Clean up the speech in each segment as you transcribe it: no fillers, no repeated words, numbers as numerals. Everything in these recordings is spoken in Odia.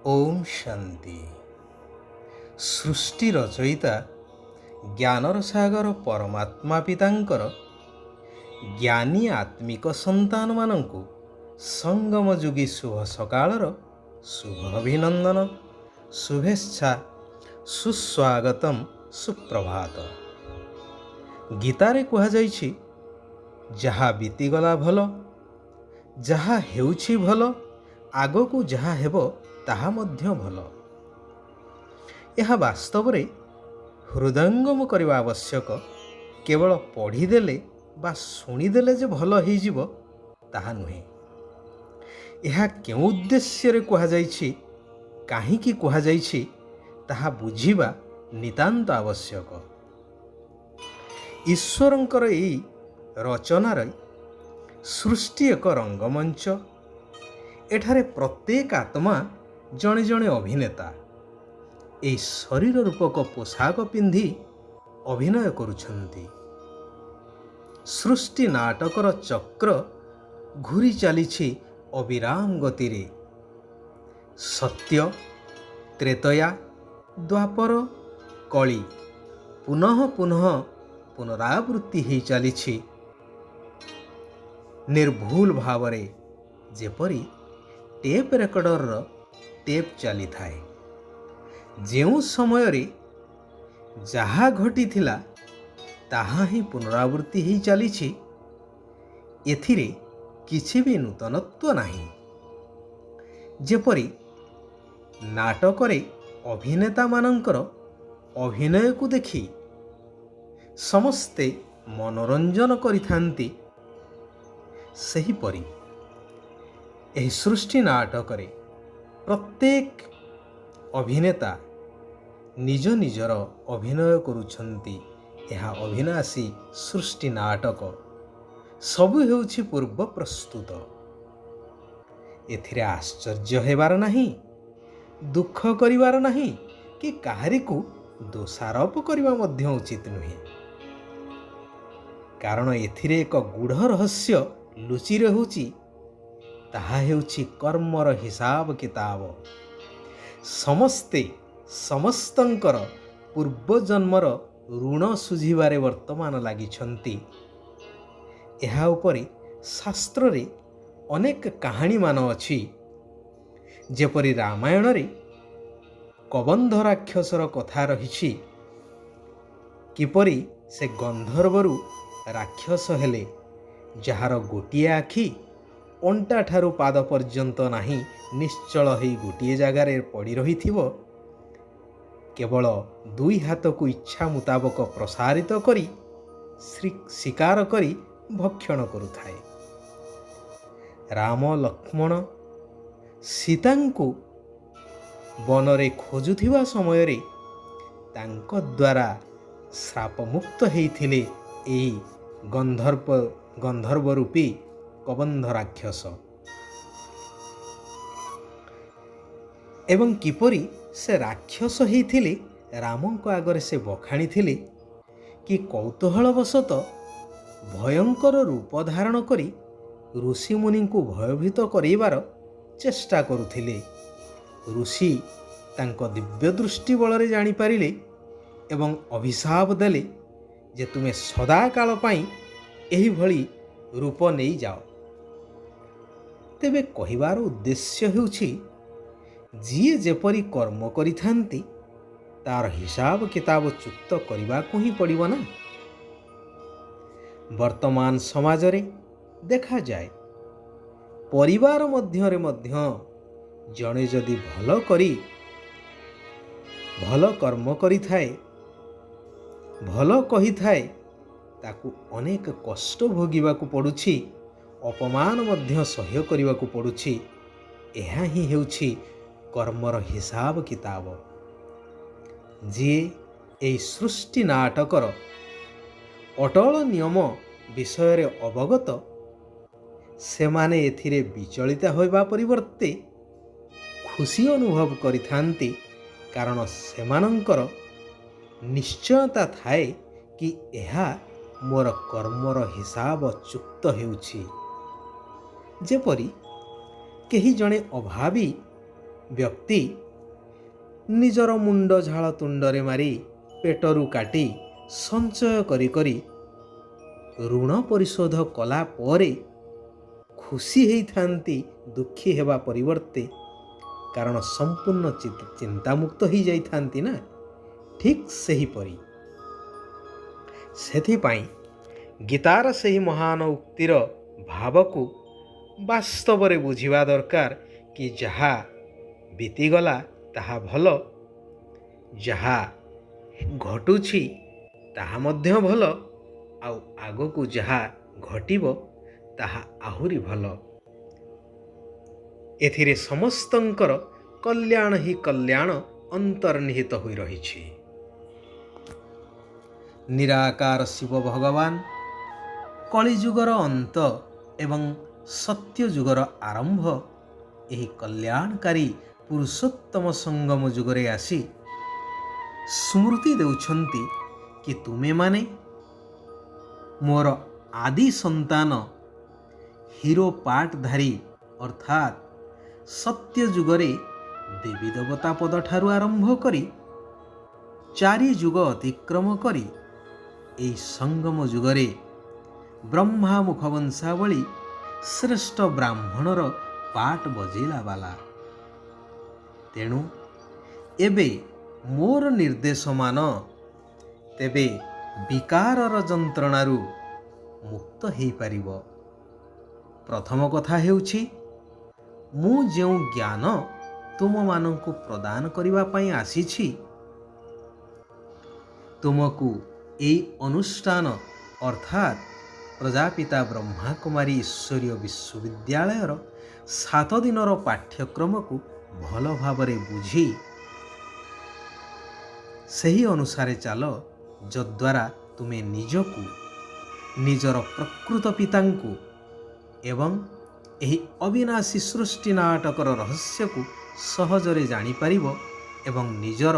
ଓମ୍ ଶାନ୍ତି। ସୃଷ୍ଟି ରଚୟିତା ଜ୍ଞାନର ସାଗର ପରମାତ୍ମା ପିତାଙ୍କର ଜ୍ଞାନୀ ଆତ୍ମିକ ସନ୍ତାନମାନଙ୍କୁ ସଙ୍ଗମ ଯୁଗୀ ଶୁଭ ସକାଳର ଶୁଭ ଅଭିନନ୍ଦନ, ଶୁଭେଚ୍ଛା, ସୁସ୍ୱାଗତମ୍, ସୁପ୍ରଭାତ। ଗୀତାରେ କୁହାଯାଇଛି, ଯାହା ବିତିଗଲା ଭଲ, ଯାହା ହେଉଛି ଭଲ, ଆଗକୁ ଯାହା ହେବ ତାହା ମଧ୍ୟ ଭଲ। ଏହା ବାସ୍ତବରେ ହୃଦୟଙ୍ଗମ କରିବା ଆବଶ୍ୟକ। କେବଳ ପଢ଼ିଦେଲେ ବା ଶୁଣିଦେଲେ ଯେ ଭଲ ହେଇଯିବ ତାହା ନୁହେଁ। ଏହା କେଉଁ ଉଦ୍ଦେଶ୍ୟରେ କୁହାଯାଇଛି, କାହିଁକି କୁହାଯାଇଛି, ତାହା ବୁଝିବା ନିତାନ୍ତ ଆବଶ୍ୟକ। ଈଶ୍ୱରଙ୍କର ଏହି ରଚନାରେ ସୃଷ୍ଟି ଏକ ରଙ୍ଗମଞ୍ଚ। ଏଠାରେ ପ୍ରତ୍ୟେକ ଆତ୍ମା ଜଣେ ଜଣେ ଅଭିନେତା ଏହି ଶରୀର ରୂପକ ପୋଷାକ ପିନ୍ଧି ଅଭିନୟ କରୁଛନ୍ତି। ସୃଷ୍ଟି ନାଟକର ଚକ୍ର ଘୂରି ଚାଲିଛି ଅବିରାମ ଗତିରେ। ସତ୍ୟ, ତ୍ରେତୟା, ଦ୍ୱାପର, କଳି ପୁନଃ ପୁନଃ ପୁନରାବୃତ୍ତି ହୋଇ ଚାଲିଛି ନିର୍ଭୁଲ ଭାବରେ, ଯେପରି ଟେପ୍ ରେକର୍ଡରର ଟେପ୍ ଚାଲିଥାଏ। ଯେଉଁ ସମୟରେ ଯାହା ଘଟିଥିଲା ତାହା ହିଁ ପୁନରାବୃତ୍ତି ହୋଇ ଚାଲିଛି। ଏଥିରେ କିଛି ବି ନୂତନତ୍ୱ ନାହିଁ। ଯେପରି ନାଟକରେ ଅଭିନେତାମାନଙ୍କର ଅଭିନୟକୁ ଦେଖି ସମସ୍ତେ ମନୋରଞ୍ଜନ କରିଥାନ୍ତି, ସେହିପରି ଏହି ସୃଷ୍ଟି ନାଟକରେ ପ୍ରତ୍ୟେକ ଅଭିନେତା ନିଜ ନିଜର ଅଭିନୟ କରୁଛନ୍ତି। ଏହା ଅଭିନାଶୀ ସୃଷ୍ଟି ନାଟକ। ସବୁ ହେଉଛି ପୂର୍ବ ପ୍ରସ୍ତୁତ। ଏଥିରେ ଆଶ୍ଚର୍ଯ୍ୟ ହେବାର ନାହିଁ, ଦୁଃଖ କରିବାର ନାହିଁ, କି କାହାରିକୁ ଦୋଷାରୋପ କରିବା ମଧ୍ୟ ଉଚିତ ନୁହେଁ। କାରଣ ଏଥିରେ ଏକ ଗୂଢ଼ ରହସ୍ୟ ଲୁଚି ରହୁଛି। ତାହା ହେଉଛି କର୍ମର ହିସାବ କିତାବ। ସମସ୍ତେ ସମସ୍ତଙ୍କର ପୂର୍ବଜନ୍ମର ଋଣ ଶୁଝିବାରେ ବର୍ତ୍ତମାନ ଲାଗିଛନ୍ତି। ଏହା ଉପରେ ଶାସ୍ତ୍ରରେ ଅନେକ କାହାଣୀମାନ ଅଛି। ଯେପରି ରାମାୟଣରେ କବନ୍ଧ ରାକ୍ଷସର କଥା ରହିଛି, କିପରି ସେ ଗନ୍ଧର୍ବରୁ ରାକ୍ଷସ ହେଲେ, ଯାହାର ଗୋଟିଏ ଆଖି ଅଣ୍ଟା ଠାରୁ ପାଦ ପର୍ଯ୍ୟନ୍ତ ନାହିଁ, ନିଶ୍ଚଳ ହୋଇ ଗୋଟିଏ ଜାଗାରେ ପଡ଼ି ରହିଥିବ, କେବଳ ଦୁଇ ହାତକୁ ଇଚ୍ଛା ମୁତାବକ ପ୍ରସାରିତ କରି ଶିକାର କରି ଭକ୍ଷଣ କରୁଥାଏ। ରାମ, ଲକ୍ଷ୍ମଣ ସୀତାଙ୍କୁ ବନରେ ଖୋଜୁଥିବା ସମୟରେ ତାଙ୍କ ଦ୍ୱାରା ଶ୍ରାପମୁକ୍ତ ହେଇଥିଲେ ଏହି ଗନ୍ଧର୍ବ ରୂପୀ କବନ୍ଧ ରାକ୍ଷସ। ଏବଂ କିପରି ସେ ରାକ୍ଷସ ହେଇଥିଲେ ରାମଙ୍କ ଆଗରେ ସେ ବଖାଣିଥିଲେ କି କୌତୂହଳବଶତଃ ଭୟଙ୍କର ରୂପ ଧାରଣ କରି ଋଷିମୁନିଙ୍କୁ ଭୟଭୀତ କରାଇବାର ଚେଷ୍ଟା କରୁଥିଲେ। ଋଷି ତାଙ୍କ ଦିବ୍ୟ ଦୃଷ୍ଟି ବଳରେ ଜାଣିପାରିଲେ ଏବଂ ଅଭିଶାପ ଦେଲେ ଯେ ତୁମେ ସଦାକାଳ ପାଇଁ ଏହିଭଳି ରୂପ ନେଇଯାଅ। ତେବେ କହିବାର ଉଦ୍ଦେଶ୍ୟ ହେଉଛି, ଯିଏ ଯେପରି କର୍ମ କରିଥାନ୍ତି ତାର ହିସାବ କିତାବ ଚୁକ୍ତ କରିବାକୁ ହିଁ ପଡ଼ିବ ନା। ବର୍ତ୍ତମାନ ସମାଜରେ ଦେଖାଯାଏ, ପରିବାର ମଧ୍ୟରେ ମଧ୍ୟ ଜଣେ ଯଦି ଭଲ କର୍ମ କରିଥାଏ, ଭଲ କହିଥାଏ, ତାକୁ ଅନେକ କଷ୍ଟ ଭୋଗିବାକୁ ପଡ଼ୁଛି, ଅପମାନ ମଧ୍ୟ ସହ୍ୟ କରିବାକୁ ପଡ଼ୁଛି। ଏହା ହିଁ ହେଉଛି କର୍ମର ହିସାବ କିତାବ। ଯିଏ ଏହି ସୃଷ୍ଟି ନାଟକର ଅଟଳ ନିୟମ ବିଷୟରେ ଅବଗତ, ସେମାନେ ଏଥିରେ ବିଚଳିତ ହେବା ପରିବର୍ତ୍ତେ ଖୁସି ଅନୁଭବ କରିଥାନ୍ତି। କାରଣ ସେମାନଙ୍କର ନିଶ୍ଚୟତା ଥାଏ କି ଏହା ମୋର କର୍ମର ହିସାବ ଚୁକ୍ତ ହେଉଛି। ଯେପରି କେହି ଜଣେ ଅଭାବୀ ବ୍ୟକ୍ତି ନିଜର ମୁଣ୍ଡ ଝାଳ ତୁଣ୍ଡରେ ମାରି ପେଟରୁ କାଟି ସଞ୍ଚୟ କରି କରି ଋଣ ପରିଶୋଧ କଲା ପରେ ଖୁସି ହେଇଥାନ୍ତି ଦୁଃଖୀ ହେବା ପରିବର୍ତ୍ତେ, କାରଣ ସମ୍ପୂର୍ଣ୍ଣ ଚିନ୍ତାମୁକ୍ତ ହେଇଯାଇଥାନ୍ତି ନା। ଠିକ୍ ସେହିପରି ସେଥିପାଇଁ ଗୀତାର ସେହି ମହାନ ଉକ୍ତିର ଭାବକୁ ବାସ୍ତବରେ ବୁଝିବା ଦରକାର କି ଯାହା ବିତିଗଲା ତାହା ଭଲ, ଯାହା ଘଟୁଛି ତାହା ମଧ୍ୟ ଭଲ, ଆଉ ଆଗକୁ ଯାହା ଘଟିବ ତାହା ଆହୁରି ଭଲ। ଏଥିରେ ସମସ୍ତଙ୍କର କଲ୍ୟାଣ ହିଁ କଲ୍ୟାଣ ଅନ୍ତର୍ନିହିତ ହୋଇ ରହିଛି। ନିରାକାର ଶିବ ଭଗବାନ କଳିଯୁଗର ଅନ୍ତ ଏବଂ ସତ୍ୟଯୁଗର ଆରମ୍ଭ ଏହି କଲ୍ୟାଣକାରୀ ପୁରୁଷୋତ୍ତମ ସଙ୍ଗମ ଯୁଗରେ ଆସି ସ୍ମୃତି ଦେଉଛନ୍ତି କି ତୁମେମାନେ ମୋର ଆଦି ସନ୍ତାନ ହିରୋ ପାର୍ଟଧାରୀ, ଅର୍ଥାତ୍ ସତ୍ୟ ଯୁଗରେ ଦେବୀ ଦେବତା ପଦଠାରୁ ଆରମ୍ଭ କରି 4 ଯୁଗ ଅତିକ୍ରମ କରି ଏହି ସଙ୍ଗମ ଯୁଗରେ ବ୍ରହ୍ମା ମୁଖ ବଂଶାବଳୀ ଶ୍ରେଷ୍ଠ ବ୍ରାହ୍ମଣର ପାଟ ବଜେଇଲା ବାଲା। ତେଣୁ ଏବେ ମୋର ନିର୍ଦ୍ଦେଶ ମାନ, ତେବେ ବିକାରର ଯନ୍ତ୍ରଣାରୁ ମୁକ୍ତ ହେଇପାରିବ। ପ୍ରଥମ କଥା ହେଉଛି, ମୁଁ ଯେଉଁ ଜ୍ଞାନ ତୁମମାନଙ୍କୁ ପ୍ରଦାନ କରିବା ପାଇଁ ଆସିଛି, ତୁମକୁ ଏହି ଅନୁଷ୍ଠାନ ଅର୍ଥାତ୍ ପ୍ରଜାପିତା ବ୍ରହ୍ମାକୁମାରୀ ଈଶ୍ୱରୀୟ ବିଶ୍ୱବିଦ୍ୟାଳୟର 7 ଦିନର ପାଠ୍ୟକ୍ରମକୁ ଭଲ ଭାବରେ ବୁଝି ସେହି ଅନୁସାରେ ଚାଲ, ଯଦ୍ୱାରା ତୁମେ ନିଜକୁ, ନିଜର ପ୍ରକୃତ ପିତାଙ୍କୁ ଏବଂ ଏହି ଅବିନାଶୀ ସୃଷ୍ଟି ନାଟକର ରହସ୍ୟକୁ ସହଜରେ ଜାଣିପାରିବ ଏବଂ ନିଜର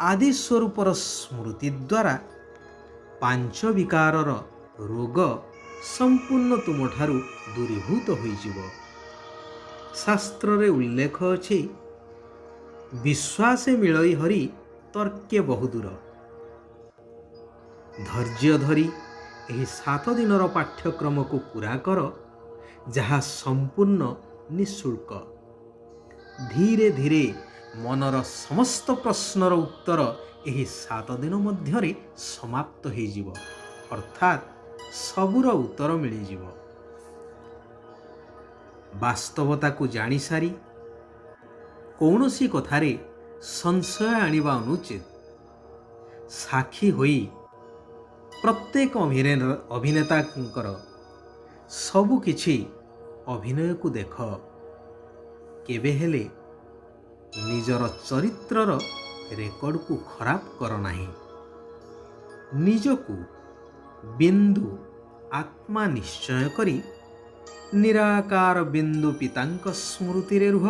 ଆଦି ସ୍ୱରୂପର ସ୍ମୃତି ଦ୍ୱାରା 5 ବିକାରର ରୋଗ ସମ୍ପୂର୍ଣ୍ଣ ତୁମଠାରୁ ଦୂରୀଭୂତ ହୋଇଯିବ। ଶାସ୍ତ୍ରରେ ଉଲ୍ଲେଖ ଅଛି, ବିଶ୍ୱାସେ ମିଳଇ ହରି ତର୍କେ ବହୁଦୂର। ଧୈର୍ଯ୍ୟ ଧରି ଏହି 7 ଦିନର ପାଠ୍ୟକ୍ରମକୁ ପୂରା କର, ଯାହା ସମ୍ପୂର୍ଣ୍ଣ ନିଃଶୁଳ୍କ। ଧୀରେ ଧୀରେ ମନର ସମସ୍ତ ପ୍ରଶ୍ନର ଉତ୍ତର ଏହି 7 ଦିନ ମଧ୍ୟରେ ସମାପ୍ତ ହୋଇଯିବ, ଅର୍ଥାତ୍ ସବୁର ଉତ୍ତର ମିଳିଯିବ। ବାସ୍ତବତାକୁ ଜାଣିସାରି କୌଣସି କଥାରେ ସଂଶୟ ଆଣିବା ଅନୁଚିତ। ସାକ୍ଷୀ ହୋଇ ପ୍ରତ୍ୟେକ ଅଭିନେତାଙ୍କର ସବୁ କିଛି ଅଭିନୟକୁ ଦେଖ। କେବେ ହେଲେ ନିଜର ଚରିତ୍ରର ରେକର୍ଡକୁ ଖରାପ କର ନାହିଁ। ନିଜକୁ ବିନ୍ଦୁ ଆତ୍ମା ନିଶ୍ଚୟ କରି ନିରାକାର ବିନ୍ଦୁ ପିତାଙ୍କ ସ୍ମୃତିରେ ରୁହ,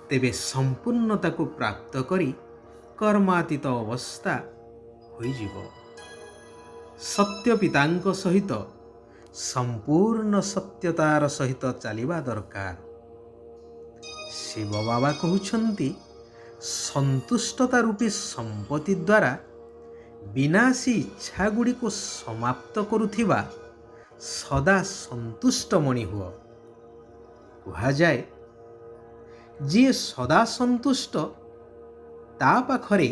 ତେବେ ସମ୍ପୂର୍ଣ୍ଣତାକୁ ପ୍ରାପ୍ତ କରି କର୍ମାତୀତ ଅବସ୍ଥା ହୋଇଯିବ। ସତ୍ୟ ପିତାଙ୍କ ସହିତ ସମ୍ପୂର୍ଣ୍ଣ ସତ୍ୟତାର ସହିତ ଚାଲିବା ଦରକାର। ଶିବ ବାବା କହୁଛନ୍ତି, ସନ୍ତୁଷ୍ଟତା ରୂପୀ ସମ୍ପତ୍ତି ଦ୍ୱାରା ବିନାଶୀ ଇଚ୍ଛାଗୁଡ଼ିକୁ ସମାପ୍ତ କରୁଥିବା ସଦା ସନ୍ତୁଷ୍ଟ ମଣି ହୁଅ। କୁହାଯାଏ, ଯିଏ ସଦା ସନ୍ତୁଷ୍ଟ ତା ପାଖରେ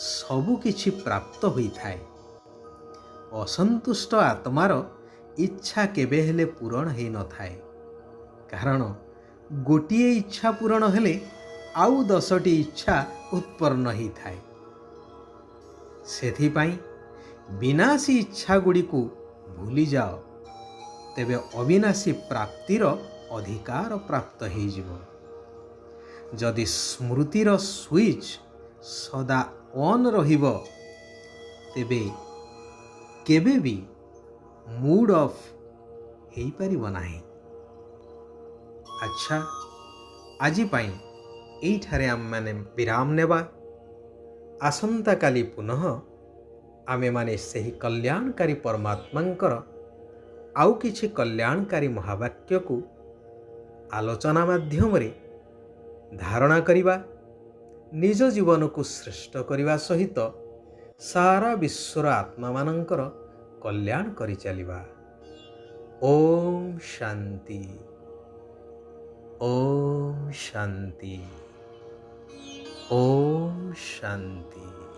ସବୁ କିଛି ପ୍ରାପ୍ତ ହୋଇଥାଏ। ଅସନ୍ତୁଷ୍ଟ ଆତ୍ମାର ଇଚ୍ଛା କେବେ ହେଲେ ପୂରଣ ହେଇନଥାଏ, କାରଣ ଗୋଟିଏ ଇଚ୍ଛା ପୂରଣ ହେଲେ ଆଉ 10ଟି ଇଚ୍ଛା ଉତ୍ପନ୍ନ ହୋଇଥାଏ। ସେଥିପାଇଁ ବିନାଶୀ ଇଚ୍ଛାଗୁଡ଼ିକୁ ଭୁଲିଯାଅ, ତେବେ ଅବିନାଶୀ ପ୍ରାପ୍ତିର ଅଧିକାର ପ୍ରାପ୍ତ ହେଇଯିବ। ଯଦି ସ୍ମୃତିର ସୁଇଚ୍ ସଦା ଅନ୍ ରହିବ, ତେବେ କେବେ ବି ମୁଡ୍ ଅଫ୍ ହେଇପାରିବ ନାହିଁ। ଆଚ୍ଛା, ଆଜି ପାଇଁ ଏଇଠାରେ ଆମେମାନେ ବିରାମ ନେବା। ଆସନ୍ତାକାଲି ପୁନଃ ଆମେମାନେ ସେହି କଲ୍ୟାଣକାରୀ ପରମାତ୍ମାଙ୍କର ଆଉ କିଛି କଲ୍ୟାଣକାରୀ ମହାବାକ୍ୟକୁ ଆଲୋଚନା ମାଧ୍ୟମରେ ଧାରଣା କରିବା, ନିଜ ଜୀବନକୁ ଶ୍ରେଷ୍ଠ କରିବା ସହିତ ସାରା ବିଶ୍ୱର ଆତ୍ମାମାନଙ୍କର କଲ୍ୟାଣ କରିଚାଲିବା। ଓମ୍ ଶାନ୍ତି। ଓମ୍ ଶାନ୍ତି। ଓମ୍ ଶାନ୍ତି।